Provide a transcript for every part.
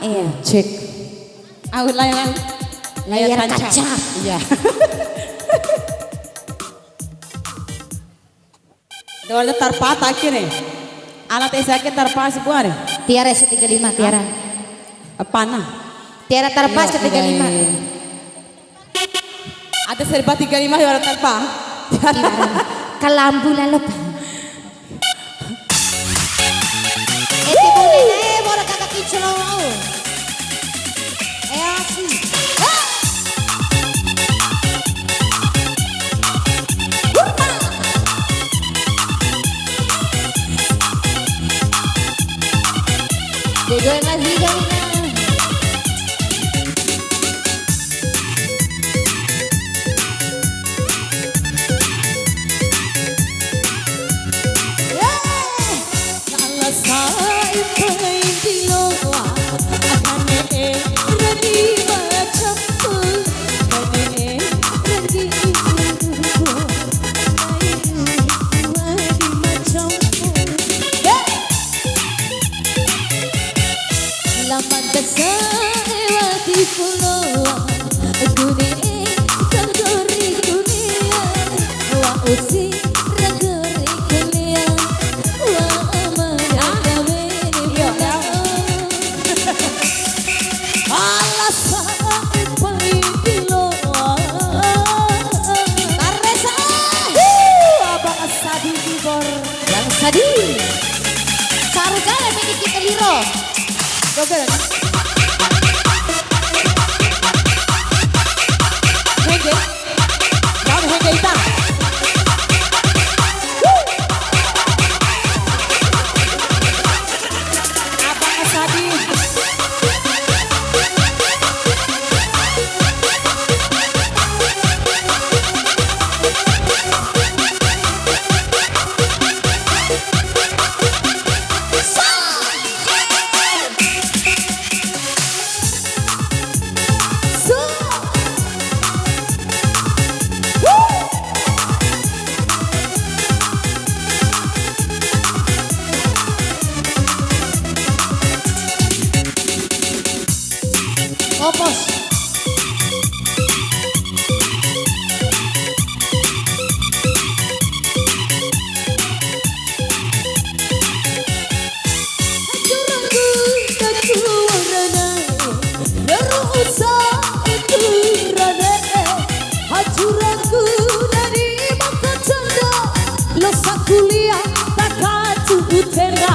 Iya. Cek. Layar kaca. Iya. Doa tarpat akhirnya. Alat esake tarpas sebuah nih. Tiara S35 Tiara. Panah. Tiara tarpas Iya, ke-35. Ada serba 35 ya orang tanpa. Kalambu lalu. Ete boleh boleh kakak kicau mau. Asli. Dego lagi gawina. Sadi, sarugala memiliki keliro. Dobel. Henge, jangan henge ita. Abang Sadi. Opos. Kuliah tak katu utera.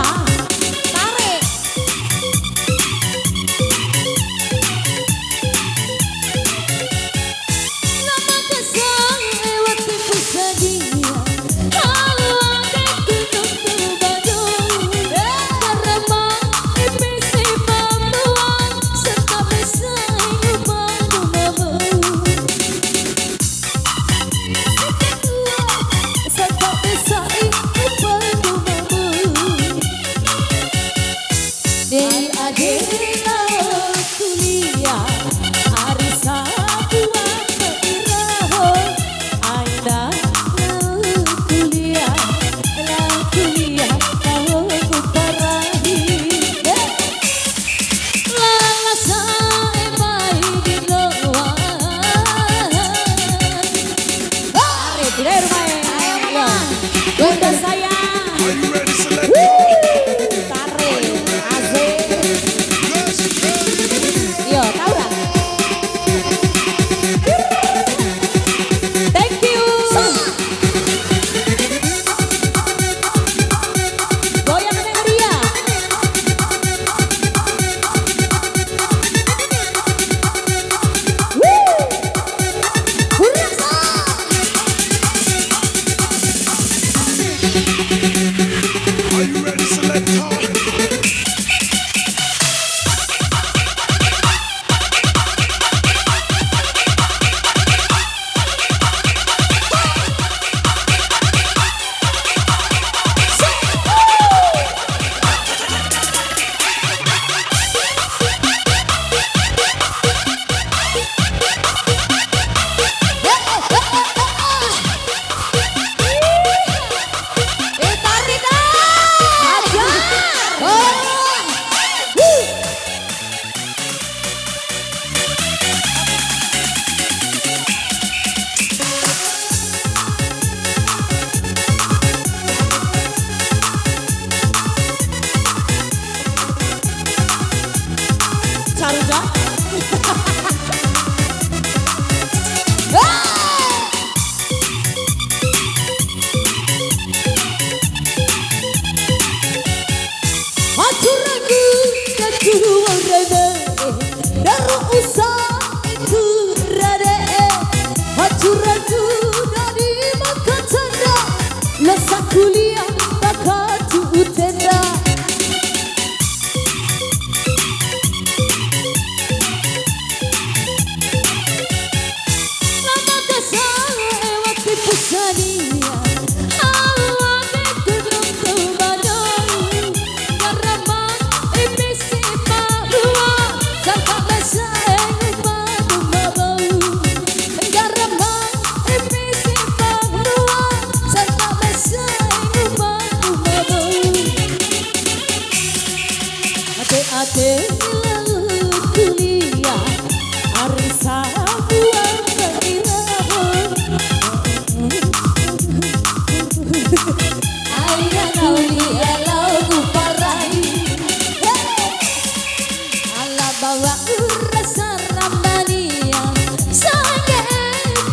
Hacuraku aku rada Daru usah itu rada Hacuraku dari makan tanda Lesak kuliah bakal tenda Lama kasar waktu pusania Ate lalu kuliah hari sabuang berirahu ayah naulia lagu parahi ala bawa rasa ramania sange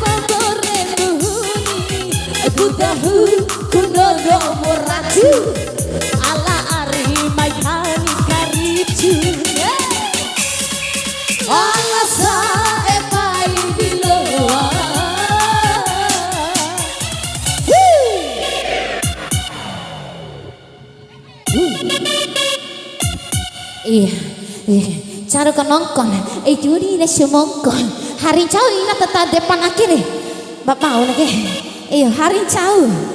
pabore muhuni aku tahu kunodo muratu ala ari mai Allah sae pai biloa cara kenongkon juri na sumongkon hari cau ina tata depan akhir bapak mau lagi hari cau